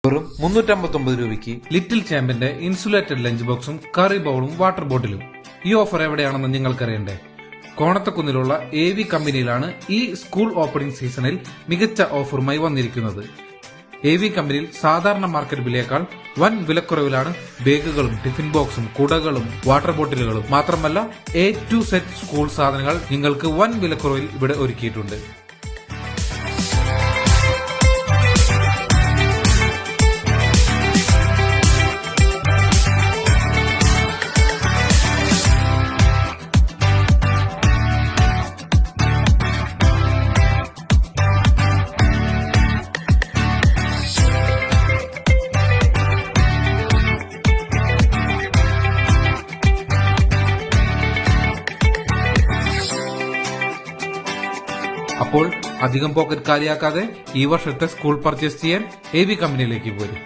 വെറും 359 രൂപയ്ക്ക് little ചാമ്പ്യന്റെ insulated lunch ബോക്സും കറി ബൗളും വാട്ടർ ബോട്ടിലും. ഈ ഓഫർ എവിടെയാണെന്ന് നിങ്ങൾക്കറിയണ്ടേ? കോണത്തക്കുന്നിലുള്ള AV കമ്പനിയിലാണ് ഈ സ്കൂൾ ഓപ്പണിംഗ് സീസണിൽ മികച്ച ഓഫറുമായി വന്നിരിക്കുന്നത്. AV കമ്പനിയിൽ സാധാരണ മാർക്കറ്റ് വിലയേക്കാൾ വൻ വിലക്കുറവിലാണ് ബാഗുകളും ടിഫിൻ ബോക്സും കുടകളും വാട്ടർ ബോട്ടിലുകളും. മാത്രമല്ല A to Z സ്കൂൾ സാധനങ്ങൾ നിങ്ങൾക്ക് വൻ വിലക്കുറവിൽ ഇവിടെ ഒരുക്കിയിട്ടുണ്ട്. അപ്പോൾ അധികം പോക്കറ്റ് കാലിയാക്കാതെ ഈ വർഷത്തെ സ്കൂൾ പർച്ചേസ് ചെയ്യാൻ AV കമ്പനിയിലേക്ക് പോരും.